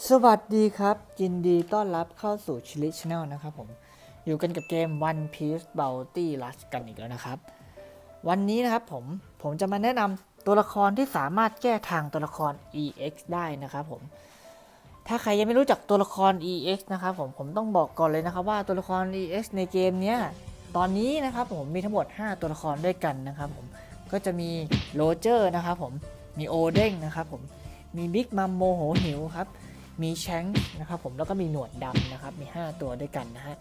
สวัสดีครับยินดีต้อนรับเข้าสู่ชิลิชแนลนะครับผมอยู่กันกับเกม One Piece Bounty Rush กันอีกแล้วนะครับวันนี้นะครับผมจะมาแนะนำตัวละครที่สามารถแก้ทางตัวละคร EX ได้นะครับผมถ้าใครยังไม่รู้จักตัวละคร EX นะครับผมต้องบอกก่อนเลยนะครับว่าตัวละคร EX ในเกมเนี้ยตอนนี้นะครับผมมีทั้งหมด5ตัวละครด้วยกันนะครับผมก็จะมีโรเจอร์นะครับผมมีโอเด้งนะครับผมมีบิ๊กมัมโมโหหิวครับมีแชงค์นะครับผมแล้วก็มีหนวดดำนะครับมี5ตัวด้วยกันนะฮะ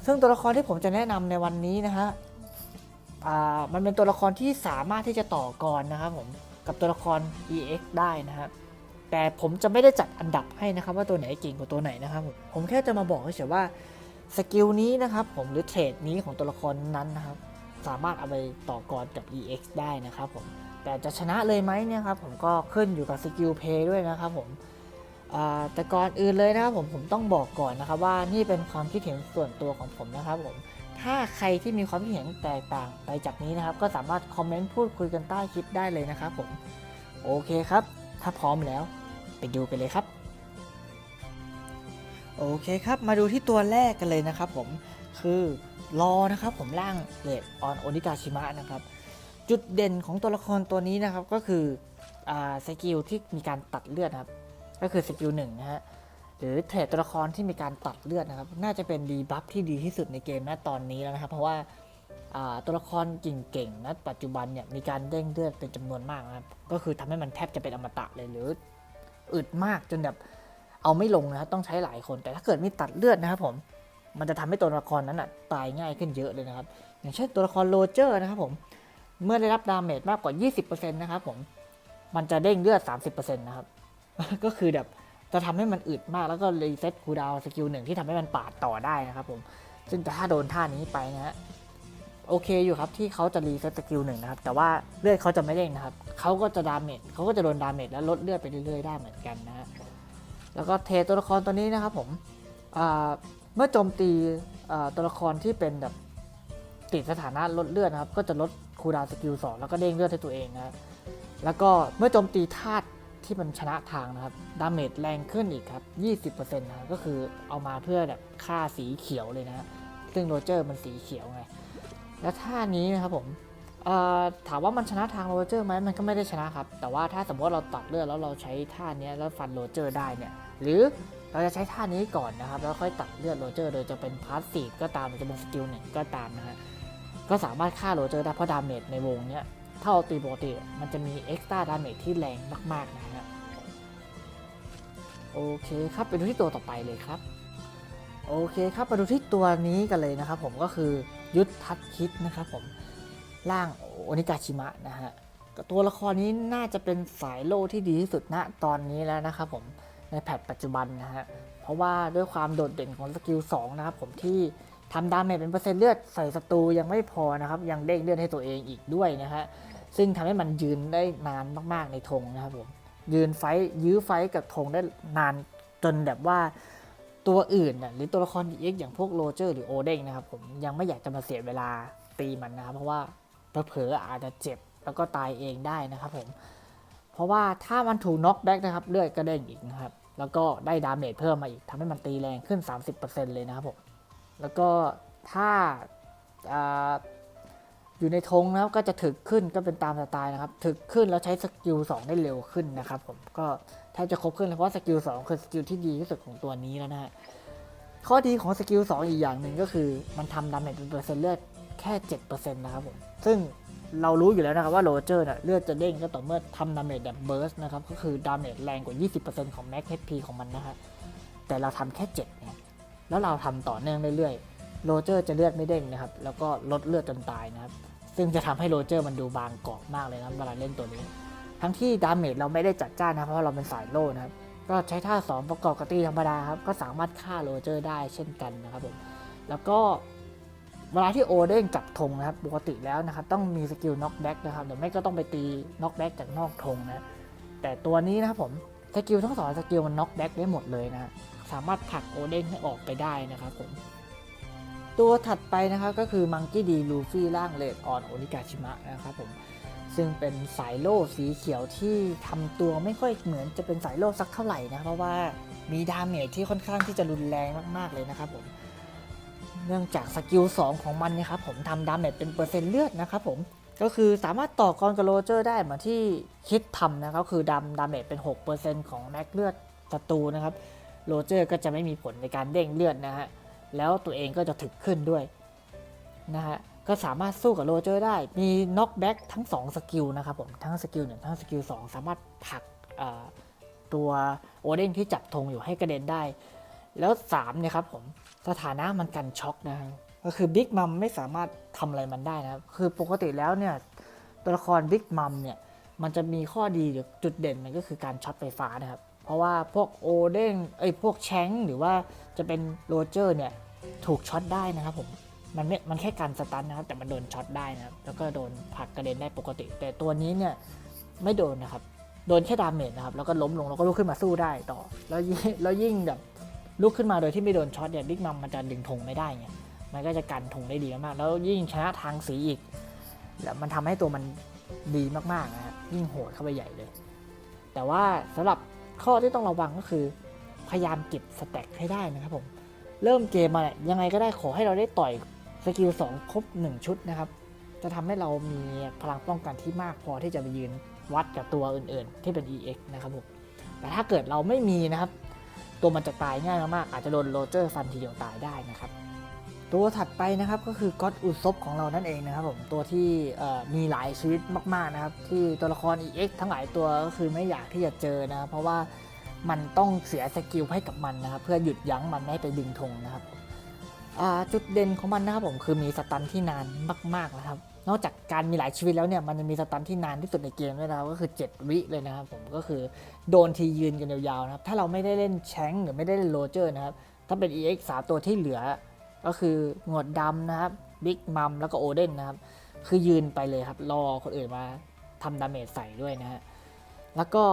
ซึ่งตัวละครที่ผมจะแนะนำในวันนี้นะฮะมันเป็นตัวละครที่สามารถที่จะต่อกรนะครับผมกับตัวละคร EX ได้นะครับแต่ผมจะไม่ได้จัดอันดับให้นะครับว่าตัวไหนเก่งกว่าตัวไหนนะครับผมแค่จะมาบอกเฉยๆว่าสกิลนี้นะครับผมหรือเทรดนี้ของตัวละครนั้นนะครับสามารถเอาไปต่อกรกับ EX ได้นะครับผมแต่จะชนะเลยไหมเนี่ยครับผมก็ขึ้นอยู่กับสกิลเพย์ด้วยนะครับผมแต่ก่อนอื่นเลยนะครับผมต้องบอกก่อนนะครับว่านี่เป็นความคิดเห็นส่วนตัวของผมนะครับผมถ้าใครที่มีความคิดเห็นแตกต่างไปจากนี้นะครับก็สามารถคอมเมนต์พูดคุยกันใต้คลิปได้เลยนะครับผมโอเคครับถ้าพร้อมแล้วไปดูกันเลยครับโอเคครับมาดูที่ตัวแรกกันเลยนะครับผมคือรอนะครับผมร่างเลดออนโอนิกาชิมะนะครับจุดเด่นของตัวละครตัวนี้นะครับก็คือสกิลที่มีการตัดเลือดครับก็คือสกิลหนึ่งนะฮะหรือเทรดตัวละครที่มีการตัดเลือดนะครับน่าจะเป็นดีบัฟที่ดีที่สุดในเกมณตอนนี้แล้วนะครับเพราะว่าตัวละครเก่งๆณปัจจุบันเนี่ยมีการเด้งเลือดเป็นจำนวนมากนะครับก็คือทำให้มันแทบจะเป็นอมตะเลยหรืออึดมากจนแบบเอาไม่ลงนะครับต้องใช้หลายคนแต่ถ้าเกิดมีตัดเลือดนะครับผมมันจะทำให้ตัวละครนั้นตายง่ายขึ้นเยอะเลยนะครับอย่างเช่นตัวละครโรเจอร์นะครับผมเมื่อได้รับดาเมจมากกว่า 20% นะครับผมมันจะเด้งเลือด 30% นะครับ ก็คือแบบจะทำให้มันอึดมากแล้วก็รีเซ็ตคูลดาวน์สกิลหนึ่งที่ทำให้มันปาดต่อได้นะครับผมซึ่งถ้าโดนท่านี้ไปนะฮะโอเคอยู่ครับที่เขาจะรีเซ็ตสกิลหนึ่งนะครับแต่ว่าเลือดเขาจะไม่เด้งนะครับเขาก็จะดาเมจเขาก็จะโดนดาเมจและลดเลือดไปเรื่อยๆได้เหมือนกันนะฮะแล้วก็เทตัวละครตัวนี้นะครับผมเมื่อโจมตีตัวละครที่เป็นแบบติดสถานะลดเลือดนะครับก็จะลดคูลดาวน์สกิล2แล้วก็เด้งเลือดให้ตัวเองนะแล้วก็เมื่อโจมตีธาตุที่มันชนะทางนะครับดาเมจแรงขึ้นอีกครับ 20% นะก็คือเอามาเพื่อแบบฆ่าสีเขียวเลยนะซึ่งโรเจอร์มันสีเขียวไงแล้วท่านี้นะครับผมถามว่ามันชนะทางโรเจอร์ไหมมันก็ไม่ได้ชนะครับแต่ว่าถ้าสมมติเราตัดเลือดแล้วเราใช้ท่านี้แล้วฟันโรเจอร์ได้เนี่ยหรือเราจะใช้ท่านี้ก่อนนะครับแล้วค่อยตัดเลือดโรเจอร์โดยจะเป็นพาสซีฟก็ตามจะเป็นสกิลหนึ่งก็ตามนะฮะก็สามารถฆ่าโรเจอร์ได้เพราะดาเมจในวงเนี้ยถ้าเราตีปกติมันจะมีเอ็กซ์ตร้าดาเมจที่แรงมากๆนะฮะโอเคครับไปดูที่ตัวต่อไปเลยครับโอเคครับมาดูที่ตัวนี้กันเลยนะครับผมก็คือยุทธทัศคิดนะครับผมร่างโอนิกาชิมะนะฮะตัวละครนี้น่าจะเป็นสายโล่ที่ดีที่สุดณตอนนี้แล้วนะครับผมในแพทปัจจุบันนะฮะเพราะว่าด้วยความโดดเด่นของสกิล2นะครับผมที่ทำดาเมจเป็นเปอร์เซ็นต์เลือดใส่ศัตรูยังไม่พอนะครับยังเด้งเลือดให้ตัวเองอีกด้วยนะฮะซึ่งทำให้มันยืนได้นานมากๆในธงนะครับผมยืนไฟยื้อไฟกับธงได้นานจนแบบว่าตัวอื่นหรือตัวละคร DX อย่างพวกโรเจอร์หรือโอเด้งนะครับผมยังไม่อยากจะมาเสียเวลาตีมันนะครับเพราะว่าเผลอๆอาจจะเจ็บแล้วก็ตายเองได้นะครับผมเพราะว่าถ้ามันถูกน็อกแบ็กนะครับเลือดก็เด้งอีกนะครับแล้วก็ได้ดาเมจเพิ่มมาอีกทำให้มันตีแรงขึ้น 30% เลยนะครับผมแล้วก็ถ้าอยู่ในธงนะครับก็จะถึกขึ้นก็เป็นตามสไตล์นะครับถึกขึ้นแล้วใช้สกิล2ได้เร็วขึ้นนะครับผมก็แทบจะครบขึ้นเลยเพราะสกิล2คือสกิลที่ดีที่สุดของตัวนี้แล้วนะฮะข้อดีของสกิล2อีกอย่างหนึ่งก็คือมันทำดาเมจเป็นเปอร์เซ็นต์เลือดแค่ 7% นะครับผมซึ่งเรารู้อยู่แล้วนะครับว่าโรเจอร์เลือดจะเด้งก็ต่อเมื่อทำดาเมจแบบเบิร์สนะครับก็คือดาเมจแรงกว่า 20% ของแม็ก HP ของมันนะฮะแต่เราทำแค่7เนี่ยแล้วเราทำต่อเนื่องเรื่อยๆโรเจอร์จะเลือดไม่เด้งนะครับแล้วก็ลดเลือดจนตายนะครับซึ่งจะทำให้โรเจอร์มันดูบางกอกมากเลยนะเวลาเล่นตัวนี้ทั้งที่ดาเมจเราไม่ได้จัดจ้านนะเพราะเราเป็นสายโล่นะครับก็ใช้ท่า2ประกอบกับตีธรรมดาครับก็สามารถฆ่าโรเจอร์ได้เช่นกันนะครับผมแล้วก็เวลาที่โอเด้งจับธงนะครับปกติแล้วนะครับต้องมีสกิลน็อกแบ็กนะครับหรือไม่ก็ต้องไปตีน็อกแบ็กจากนอกธงนะแต่ตัวนี้นะครับผมสกิลทั้ง2สกิลมันน็อกแบ็กได้หมดเลยนะสามารถผลักโอเด้งให้ออกไปได้นะครับผมตัวถัดไปนะครับก็คือมังกี้ดีลูฟี่ร่างเลดออนโอนิกาชิมะนะครับผม ซึ่งเป็นสายโล่สีเขียวที่ทำตัวไม่ค่อยเหมือนจะเป็นสายโล่สักเท่าไหร่นะเพราะว่ามีดาเมจที่ค่อนข้างที่จะรุนแรงมากๆเลยนะครับผมเนื่องจากสกิล2ของมันนะครับผมทำดาเมจเป็นเปอร์เซ็นต์เลือดนะครับผมก็คือสามารถต่อกรกับโรเจอร์ได้เหมือนที่คิดทำนะก็คือดาเมจเป็น 6% ของแม็กเลือดศัตรูนะครับโรเจอร์ก็จะไม่มีผลในการเด้งเลือดนะฮะแล้วตัวเองก็จะถึกขึ้นด้วยนะฮะก็สามารถสู้กับโรเจอร์ได้มีน็อกแบ็กทั้ง2สกิลนะครับผมทั้งสกิล1ทั้งสกิล2สามารถผลักตัวโอเด้งที่จับธงอยู่ให้กระเด็นได้แล้ว3เนี่ยครับผมสถานะมันกันช็อกนะก็คือบิ๊กมัมไม่สามารถทำอะไรมันได้นะครับคือปกติแล้วเนี่ยตัวละครบิ๊กมัมเนี่ยมันจะมีข้อดีหรือจุดเด่นมันก็คือการช็อตไฟฟ้านะครับเพราะว่าพวกโอเด้งพวกแชงหรือว่าจะเป็นโรเจอร์เนี่ยถูกช็อตได้นะครับผมมันแค่การสตันนะครับแต่มันโดนช็อตได้นะครับแล้วก็โดนผลักกระเด็นได้ปกติแต่ตัวนี้เนี่ยไม่โดนนะครับโดนแค่ดาเมจนะครับแล้วก็ล้มลงแล้วก็ลุกขึ้นมาสู้ได้ต่อแล้วยิ่งแบบลุกขึ้นมาโดยที่ไม่โดนช็อตเนี่ยบิ๊กมัมมันจะดึงธงไม่ได้ไงมันก็จะกันธงได้ดีมากแล้วยิ่งชนะทางสีอีกแล้วมันทำให้ตัวมันดีมากๆนะฮะยิ่งโหดเข้าไปใหญ่เลยแต่ว่าสำหรับข้อที่ต้องระวังก็คือพยายามเก็บสแต็กให้ได้นะครับผมเริ่มเกมมาเนี่ยยังไงก็ได้ขอให้เราได้ต่อยสกิล2ครบ1ชุดนะครับจะทำให้เรามีพลังป้องกันที่มากพอที่จะไปยืนวัดกับตัวอื่นๆที่เป็น EX นะครับผมแต่ถ้าเกิดเราไม่มีนะครับตัวมันจะตายง่ายมากๆอาจจะโดนโรเจอร์ฟันทีเดียวตายได้นะครับตัวถัดไปนะครับก็คือก็อดอุซบของเรานั่นเองนะครับผมตัวที่มีหลายชีวิตมากๆนะครับที่ตัวละคร EX ทั้งหลายตัวก็คือไม่อยากที่จะเจอนะครับเพราะว่ามันต้องเสียสกิลให้กับมันนะครับเพื่อหยุดยั้งมันไม่ให้ไปดึงธงนะครับจุดเด่นของมันนะครับผมคือมีสตันที่นานมากๆนะครับนอกจากการมีหลายชีวิตแล้วเนี่ยมันจะมีสตันที่นานที่สุดในเกมด้วยนะครับก็คือ7วิเลยนะครับผมก็คือโดนทียืนกันยาวๆนะครับถ้าเราไม่ได้เล่นแชงหรือไม่ได้เล่นโรเจอร์นะครับถ้าเป็น EX 3ตัวที่เหลือก็คือหนวดดำนะครับบิ๊กมัมแล้วก็โอเดนนะครับคือยืนไปเลยครับรอคนอื่นมาทำดาเมจใส่ด้วยนะฮะแล้วก็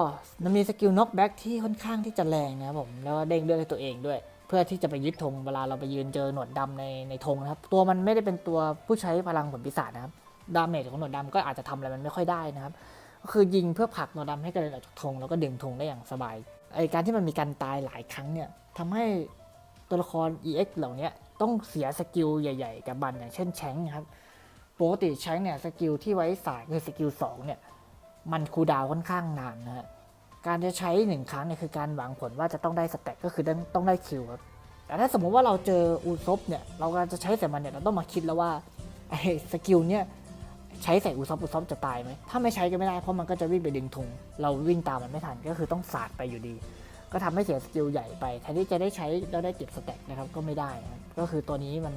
มันมีสกิลน็อกแบ็กที่ค่อนข้างที่จะแรงนะครับผมแล้วก็เด้งเลือดให้ตัวเองด้วยเพื่อที่จะไปยึดธงเวลาเราไปยืนเจอหนวดดำในธงนะครับตัวมันไม่ได้เป็นตัวผู้ใช้พลังผลปีศาจนะครับดาเมจของหนวดดำก็อาจจะทำอะไรมันไม่ค่อยได้นะครับก็คือยิงเพื่อผลักหนวดดำให้กระเด็นออกจากธงแล้วก็ดึงธงได้อย่างสบายการที่มันมีการตายหลายครั้งเนี่ยทำให้ตัวละคร EX เหล่านี้ต้องเสียสกิลใหญ่ๆกับบันอย่างเช่นแชงครับปกติแชงเนี่ยสกิลที่ไว้สายคือสกิล2เนี่ยมันคูลดาวน์ค่อนข้างนานนะฮะการจะใช้1ครั้งเนี่ยคือการหวังผลว่าจะต้องได้สแต็กก็คือต้องได้คิวครับแต่ถ้าสมมติว่าเราเจออุซบเนี่ยเรากำลังจะใช้ใส่มันเนี่ยเราต้องมาคิดแล้วว่าไอ้สกิลเนี่ยใช้ใส่อุซบจะตายไหมถ้าไม่ใช้ก็ไม่ได้เพราะมันก็จะวิ่งไปดึงธงเราวิ่งตามมันไม่ทันก็คือต้องสาดไปอยู่ดีก็ทำให้เสียสกิลใหญ่ไปแทนที่จะได้ใช้แล้วได้เก็บสแต็กนะครับก็ไม่ได้นะก็คือตัวนี้มัน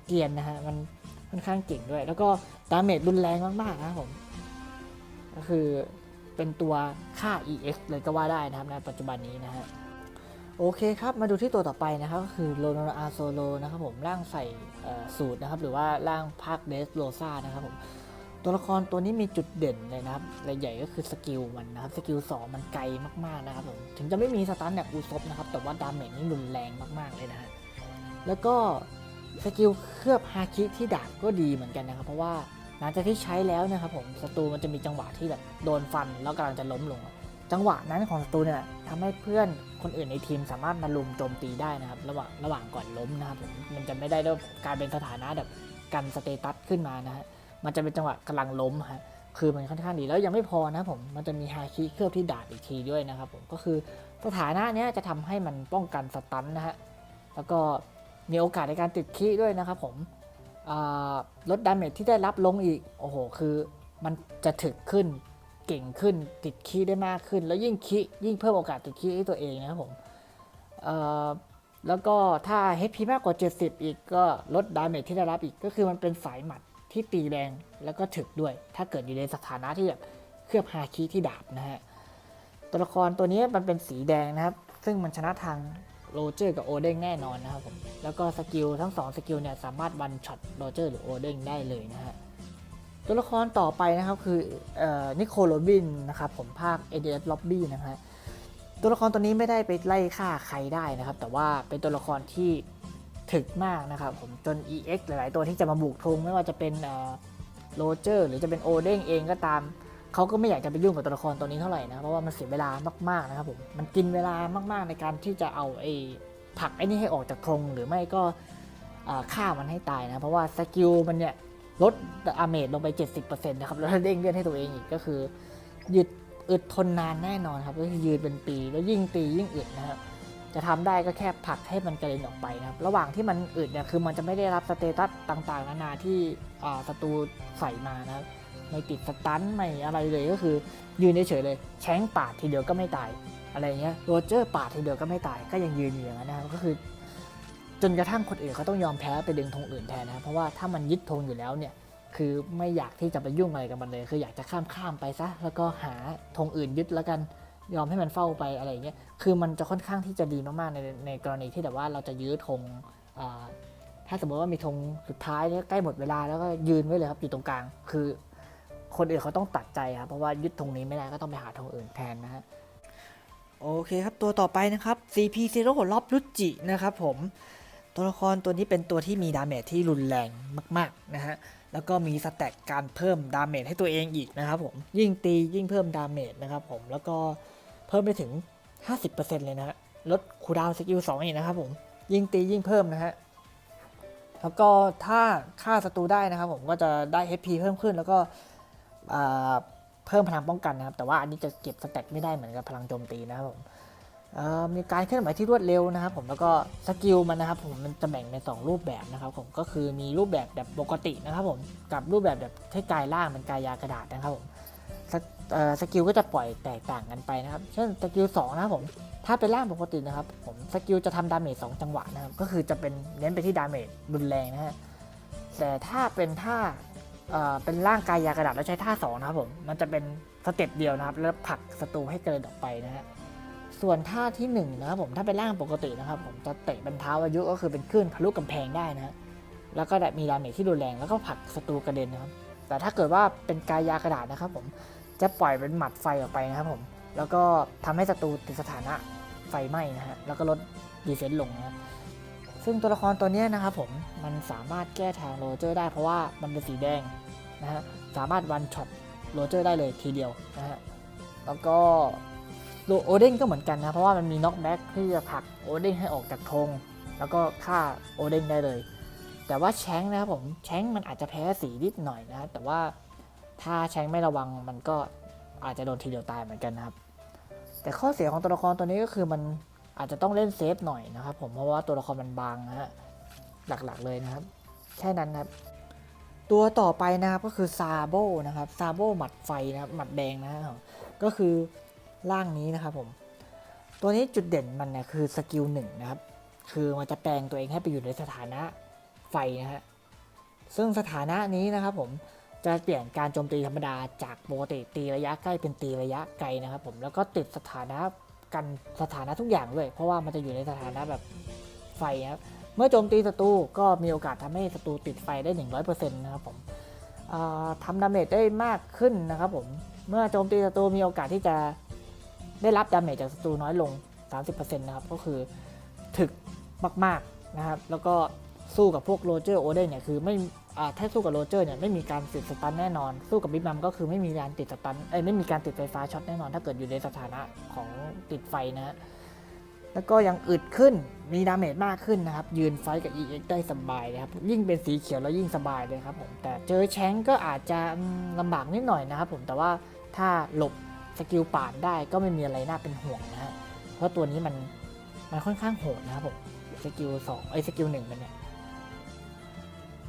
เกรียนนะฮะมันค่อนข้างเก่งด้วยแล้วก็ดาเมจรุนแรงมากๆนะครับผมก็คือเป็นตัวค่า EX เลยก็ว่าได้นะครับในปัจจุบันนี้นะฮะโอเคครับมาดูที่ตัวต่อไปนะครับก็คือโลโนอาโซโลนะครับผมร่างใส่สูตรนะครับหรือว่าร่างภาคเดสโรซานะครับผมตัวละครตัวนี้มีจุดเด่นเลยนะครับรายใหญ่ก็คือสกิลมันนะครับสกิล2มันไกลมากๆนะครับผมถึงจะไม่มีสตันแบบอุซบนะครับแต่ว่าดาเมจนี่รุนแรงมากๆเลยนะฮะแล้วก็สกิลเคลือบฮาคิที่ดาบก็ดีเหมือนกันนะครับเพราะว่าหลังจากที่ใช้แล้วนะครับผมศัตรูมันจะมีจังหวะที่แบบโดนฟันแล้วกำลังจะล้มลงจังหวะนั้นของศัตรูเนี่ยทำให้เพื่อนคนอื่นในทีมสามารถมาลุมโจมตีได้นะครับระหว่างก่อนล้มนะครับผมมันจะไม่ได้กลายเป็นสถานะแบบกันสเตตัสขึ้นมานะฮะมันจะเป็นจังหวะกำลังล้มฮะคือมันค่อนข้างดีแล้วยังไม่พอนะผมมันจะมีฮาคิเคลือบที่ดาบอีกทีด้วยนะครับผมก็คือสถานะเนี้ยจะทำให้มันป้องกันสตันนะฮะแล้วก็มีโอกาสในการติดคีด้วยนะครับผมลดดาเมจที่ได้รับลงอีกโอ้โหคือมันจะถึกขึ้นเก่งขึ้นติดคีได้มากขึ้นแล้วยิ่งเพิ่มโอกาสติดคีให้ตัวเองนะครับผมแล้วก็ถ้า HP มากกว่า70อีกก็ลดดาเมจที่ได้รับอีกก็คือมันเป็นสายหมัดที่ตีแรงแล้วก็ถึกด้วยถ้าเกิดอยู่ในสถานะที่แบบเคลือบฮาคิที่ดาบนะฮะตัวละครตัวนี้มันเป็นสีแดงนะครับซึ่งมันชนะทางโรเจอร์กับโอเด้งแน่นอนนะครับผมแล้วก็สกิลทั้ง2สกิลเนี่ยสามารถวันช็อตโรเจอร์หรือโอเด้งได้เลยนะฮะตัวละครต่อไปนะครับคือนิโคลโรบินนะครับผมภาค ADS Lobby นะฮะตัวละครตัวนี้ไม่ได้ไปไล่ฆ่าใครได้นะครับแต่ว่าเป็นตัวละครที่ถึกมากนะครับผมจน EX หลายๆตัวที่จะมาบุกธงไม่ว่าจะเป็น โรเจอร์หรือจะเป็นโอเด้งเองก็ตามเขาก็ไม่อยากจะไปยุ่งกับตัวละครตัวนี้เท่าไหร่นะเพราะว่ามันเสียเวลามากๆนะครับผมมันกินเวลามากๆในการที่จะเอาผักไอ้นี่ให้ออกจากธงหรือไม่ก็ฆ่ามันให้ตายนะเพราะว่าสกิลมันเนี่ยลดดาเมจลงไป 70% นะครับแล้วเด้งเลือดให้ตัวเองอีกก็คือยืดอึดทนนานแน่นอนครับก็คือยืนเป็นปีแล้วยิ่งตียิ่งอึดนะครับจะทำได้ก็แค่ผลักให้มันกระเด็นออกไปนะครับระหว่างที่มันอึดเนี่ยคือมันจะไม่ได้รับสเตตัสต่างๆนานาที่ศัตรูใส่มานะครับไม่ติดสตันไม่อะไรเลยก็คือยืนเฉยๆเลยแช้งปาดทีเดียวก็ไม่ตายอะไรเงี้ยโรเจอร์ปาดทีเดียวก็ไม่ตายก็ยังยืนอยู่อย่างนั้นนะครับก็คือจนกระทั่งคนอื่นเขาต้องยอมแพ้ไปดึงธงอื่นแทนนะครับเพราะว่าถ้ามันยึดธงอยู่แล้วเนี่ยคือไม่อยากที่จะไปยุ่งอะไรกับมันเลยคืออยากจะข้ามไปซะแล้วก็หาธงอื่นยึดแล้วกันยอมให้มันเฝ้าไปอะไรเงี้ยคือมันจะค่อนข้างที่จะดีมากๆในกรณีที่แบบว่าเราจะยื้อธงถ้าสมมติว่ามีธงสุดท้ายแล้วใกล้หมดเวลาแล้วก็ยืนไว้เลยครับอยู่ตรงกลางคือคนอื่นเขาต้องตัดใจครับเพราะว่ายึดธงนี้ไม่ได้ก็ต้องไปหาธงอื่นแทนนะฮะโอเคครับตัวต่อไปนะครับ CP0 ล็อบรุจินะครับผมตัวละครตัวนี้เป็นตัวที่มีดาเมจที่รุนแรงมากๆนะฮะแล้วก็มีสแต็กการเพิ่มดาเมจให้ตัวเองอีกนะครับผมยิ่งตียิ่งเพิ่มดาเมจนะครับผมแล้วก็เพิ่มไปถึง 50% เลยนะฮะลดคูลดาวน์สกิล2อีกนะครับผมยิ่งตียิ่งเพิ่มนะฮะแล้วก็ถ้าฆ่าศัตรูได้นะครับผมก็จะได้ HP เพิ่มขึ้นแล้วก็เพิ่มพลังป้องกันนะครับแต่ว่าอันนี้จะเก็บสแต็กไม่ได้เหมือนกับพลังโจมตีนะครับผมมีการเคลื่อนไหวที่รวดเร็วนะครับผมแล้วก็สกิลมันนะครับผมมันจะแบ่งเป็น2รูปแบบนะครับผมก็คือมีรูปแบบปกตินะครับผมกับรูปแบบที่กายล่างเป็นกายยากระดาษนะครับผมสกิลก็จะปล่อยแตกต่างกันไปนะครับเช่นสกิล2นะครับผมถ้าเป็นล่างปกตินะครับผมสกิลจะทำดาเมจ2จังหวะนะครับก็คือจะเป็นเน้นไปที่ดาเมจรุนแรงนะฮะแต่ถ้าเป็นท่าเป็นร่างกายยากระดาษแล้วใช้ท่า2นะครับผมมันจะเป็นสเต็ปเดียวนะครับแล้วผลักศัตรูให้กระเด็นออกไปนะฮะส่วนท่าที่1นะครับผมถ้าเป็นร่างปกตินะครับผมจะเตะเป็นเท้าอายุก็คือเป็นคลื่นทะลุกำแพงได้นะฮะแล้วก็มีดาเมจที่รุนแรงแล้วก็ผลักศัตรูกระเด็นนะครับแต่ถ้าเกิดว่าเป็นกายยากระดาษนะครับผมจะปล่อยเป็นหมัดไฟออกไปนะครับผมแล้วก็ทำให้ศัตรูติดสถานะไฟไหม้นะฮะแล้วก็ลดดีเฟนส์ลงนะซึ่งตัวละครตัวนี้นะครับผมมันสามารถแก้ทางโรเจอร์ได้เพราะว่ามันเป็นสีแดงนะฮะสามารถวันช็อตโรเจอร์ได้เลยทีเดียวนะฮะแล้วก็โอเด้งก็เหมือนกันนะเพราะว่ามันมีน็อกแบ็กที่จะผลักโอเด้งให้ออกจากธงแล้วก็ฆ่าโอเด้งได้เลยแต่ว่าแชงค์นะครับผมแชงค์มันอาจจะแพ้สีนิดหน่อยนะแต่ว่าถ้าแชงค์ไม่ระวังมันก็อาจจะโดนทีเดียวตายเหมือนกันนะครับแต่ข้อเสียของตัวละครตัวนี้ก็คือมันอาจจะต้องเล่นเซฟหน่อยนะครับผมเพราะว่าตัวละครมันบางนะฮะหลักๆเลยนะครับแค่นั้นครับตัวต่อไปนะครับก็คือซาโบนะครับซาโบหมัดไฟนะครับหมัดแดงนะครับก็คือร่างนี้นะครับผมตัวนี้จุดเด่นมันเนี่ยคือสกิล1นะครับคือมันจะแปลงตัวเองให้ไปอยู่ในสถานะไฟนะฮะซึ่งสถานะนี้นะครับผมจะเปลี่ยนการโจมตีธรรมดาจากปกติตีระยะใกล้เป็นตีระยะไกลนะครับผมแล้วก็ติดสถานะกันสถานะทุกอย่างเลยเพราะว่ามันจะอยู่ในสถานะแบบไฟครับเมื่อโจมตีศัตรูก็มีโอกาสทำให้ศัตรูติดไฟได้ 100% นะครับผมทำดาเมจได้มากขึ้นนะครับผมเมื่อโจมตีศัตรูมีโอกาสที่จะได้รับดาเมจจากศัตรูน้อยลง 30% นะครับก็คือถึกมากๆนะครับแล้วก็สู้กับพวกโรเจอร์โอเดนเนี่ยคือไม่ถ้าสู้กับโรเจอร์เนี่ยไม่มีการติดสตันแน่นอนสู้กับบิ๊กมัมก็คือไม่มีการติดสตันไม่มีการติดไฟฟ้าช็อตแน่นอนถ้าเกิดอยู่ในสถานะของติดไฟนะแล้วก็ยังอึดขึ้นมีดาเมจมากขึ้นนะครับยืนไฟกับ EX ได้สบายเลยครับยิ่งเป็นสีเขียวแล้วยิ่งสบายเลยครับผมแต่เจอแชงก็อาจจะลำบากนิดหน่อยนะครับผมแต่ว่าถ้าหลบสกิลป่านได้ก็ไม่มีอะไรน่าเป็นห่วงนะฮะเพราะตัวนี้มันค่อนข้างโหดนะครับผมสกิล2สกิล1มันเนี่ย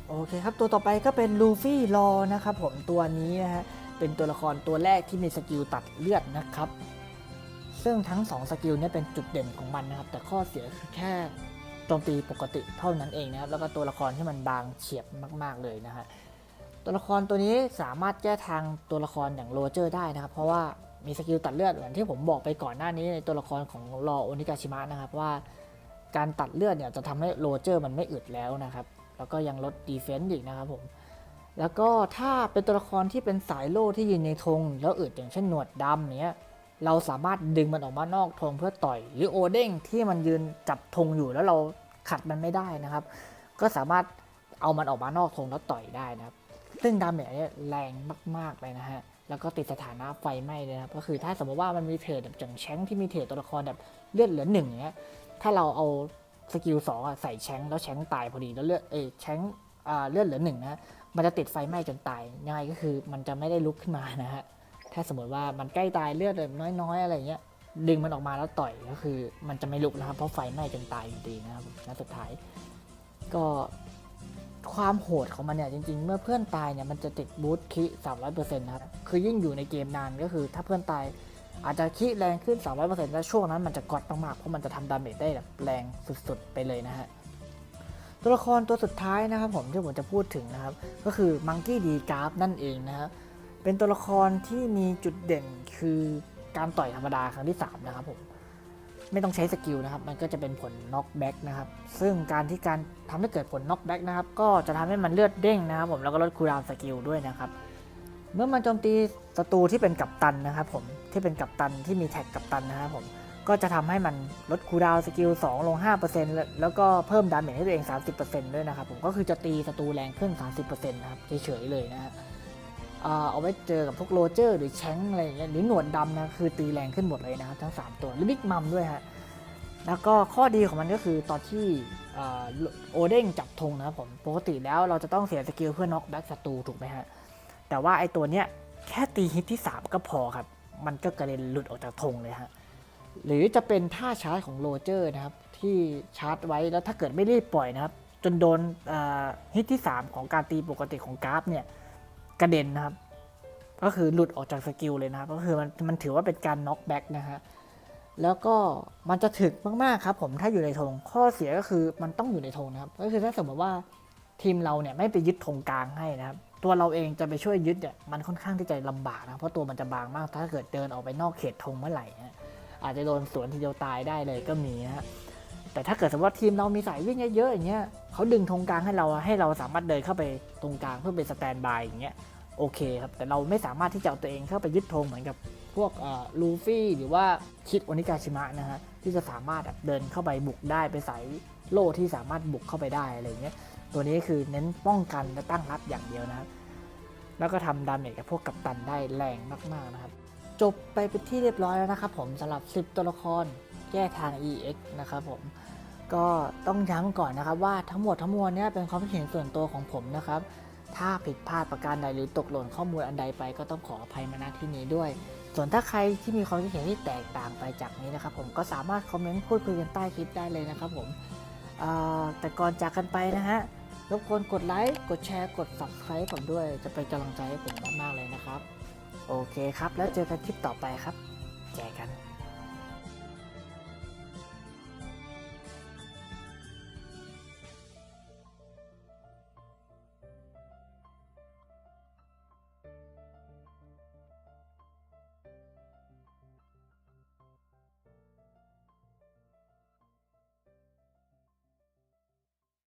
โอเคครับตัวต่อไปก็เป็นลูฟี่รอนะครับผมตัวนี้นะฮะเป็นตัวละครตัวแรกที่มีสกิลตัดเลือดนะครับซึ่งทั้ง2สกิลนี้เป็นจุดเด่นของมันนะครับแต่ข้อเสียคือแค่โจมตีปกติเท่านั้นเองนะครับแล้วก็ตัวละครที่มันบางเฉียบมากๆเลยนะฮะตัวละครตัวนี้สามารถแก้ทางตัวละครอย่างโรเจอร์ได้นะครับเพราะว่ามีสกิลตัดเลือดเหมือนที่ผมบอกไปก่อนหน้านี้ในตัวละครของรอโอนิกาชิมะนะครับว่าการตัดเลือดเนี่ยจะทำให้โรเจอร์มันไม่อึดแล้วนะครับแล้วก็ยังลดดีเฟนส์อีกนะครับผมแล้วก็ถ้าเป็นตัวละครที่เป็นสายโล่ที่ยืนในธงแล้วอึดอย่างเช่นหนวดดำเนี้ยเราสามารถดึงมันออกมานอกธงเพื่อต่อยหรือโอเด้งที่มันยืนจับธงอยู่แล้วเราขัดมันไม่ได้นะครับก็สามารถเอามันออกมานอกธงแล้วต่อยได้นะครับ ซึ่งดาเมจเนี่ยแรงมากๆเลยนะฮะแล้วก็ติดสถานะไฟไหม้เลยนะครับก็คือถ้าสมมติว่ามันมีเทรดแบบอย่างแชงที่มีเทรดตัวละครแบบเลือดเหลือ1อย่างเงี้ยถ้าเราเอาสกิล2ใส่แชงแล้วแชงตายพอดีแล้วแชงเลือดเหลือ1นะมันจะติดไฟไหม้จนตายยังไงก็คือมันจะไม่ได้ลุกขึ้นมานะฮะถ้าสมมติว่ามันใกล้ตายเลือดแบบน้อยๆอะไรเงี้ยดึงมันออกมาแล้วต่อยก็คือมันจะไม่ลุกนะครับเพราะไฟไหม้จนตายอยู่ดีนะครับและสุดท้ายก็ความโหดของมันเนี่ยจริงๆเมื่อเพื่อนตายเนี่ยมันจะติดบูสต์คิ300%นะครับคือยิ่งอยู่ในเกมนานก็คือถ้าเพื่อนตายอาจจะคิแรงขึ้น300%แล้วช่วงนั้นมันจะกดมากๆเพราะมันจะทำดาเมจได้แบบแรงสุดๆไปเลยนะฮะตัวละครตัวสุดท้ายนะครับผมที่ผมจะพูดถึงนะครับก็คือมังกี้ดีกราฟนั่นเองนะครับเป็นตัวละครที่มีจุดเด่นคือการต่อยธรรมดาครั้งที่3นะครับผมไม่ต้องใช้สกิลนะครับมันก็จะเป็นผลน็อกแบ็กนะครับซึ่งการทำให้เกิดผลน็อกแบ็กนะครับก็จะทำให้มันเลือดเด้งนะครับผมแล้วก็ลดคูลดาวน์สกิลด้วยนะครับเมื่อมันโจมตีศัตรูที่เป็นกัปตันนะครับผมที่เป็นกัปตันที่มีแท็กกัปตันนะครับผมก็จะทำให้มันลดคูลดาวน์สกิล2ลง 5% แล้วก็เพิ่มดาเมจให้ตัวเอง 30% ด้วยนะครับผมก็คือจะตีศัตรูแรงขึ้น 30% นะครับเฉยๆเลยนะฮะเอาไว้เจอกับพวกโรเจอร์หรือแชงอะไรอย่างเงี้ยหรือหนวดดำนะคือตีแรงขึ้นหมดเลยนะครับทั้ง3ตัวหรือบิ๊กมัมด้วยฮะแล้วก็ข้อดีของมันก็คือตอนที่โอเด้งจับธงนะครับผมปกติแล้วเราจะต้องเสียสกิลเพื่อน็อกแบ็กศัตรูถูกไหมฮะแต่ว่าไอตัวเนี้ยแค่ตีฮิตที่3ก็พอครับมันก็กระเด็นหลุดออกจากธงเลยฮะหรือจะเป็นท่าชาร์จของโรเจอร์นะครับที่ชาร์จไว้แล้วถ้าเกิดไม่รีบปล่อยนะครับจนโดนฮิตที่3ของการตีปกติของกราฟเนี่ยกระเด็นนะครับก็คือหลุดออกจากสกิลเลยนะครับก็คือมันถือว่าเป็นการน็อกแบ็กนะฮะแล้วก็มันจะถึกมากๆครับผมถ้าอยู่ในธงข้อเสียก็คือมันต้องอยู่ในธงนะครับก็คือถ้าสมมติว่าทีมเราเนี่ยไม่ไปยึดธงกลางให้นะครับตัวเราเองจะไปช่วยยึดเนี่ยมันค่อนข้างที่จะลำบากนะเพราะตัวมันจะบางมากถ้าเกิดเดินออกไปนอกเขตธงเมื่อไหร่นะอาจจะโดนสวนทีเดียวตายได้เลยก็มีนะฮะแต่ถ้าเกิดสมมติว่าทีมเรามีสายวิ่งเยอะๆอย่างเงี้ยเขาดึงธงกลางให้เราสามารถเดินเข้าไปตรงกลางเพื่อเป็นสแตนบายอย่างเงี้ยโอเคครับแต่เราไม่สามารถที่จะเอาตัวเองเข้าไปยึดธงเหมือนกับพวกลูฟี่หรือว่าคิดโอนิกาชิมะนะฮะที่จะสามารถเดินเข้าไปบุกได้ไปใส่โล่ที่สามารถบุกเข้าไปได้อะไรเงี้ยตัวนี้คือเน้นป้องกันและตั้งรับอย่างเดียวนะครับแล้วก็ทำดาเมจกับพวกกัปตันได้แรงมากๆนะครับจบไปเป็นที่เรียบร้อยแล้วนะครับผมสำหรับ10ตัวละครแยกทาง EX นะครับผมก็ต้องย้ำก่อนนะครับว่าทั้งหมดทั้งมวลเนี่ยเป็นความคิดเห็นส่วนตัวของผมนะครับถ้าผิดพลาดประการใดหรือตกหล่นข้อมูลอันใดไปก็ต้องขออภัยมาณที่นี้ด้วยส่วนถ้าใครที่มีความคิดเห็นที่แตกต่างไปจากนี้นะครับผมก็สามารถคอมเมนต์พูดคุยกันใต้คลิปได้เลยนะครับผมแต่ก่อนจากกันไปนะฮะรบกวนกดไลค์กดแชร์กด Subscribe ผมด้วยจะเป็นกำลังใจให้ผมมากๆเลยนะครับโอเคครับแล้วเจอกันคลิปต่อไปครับแจกกัน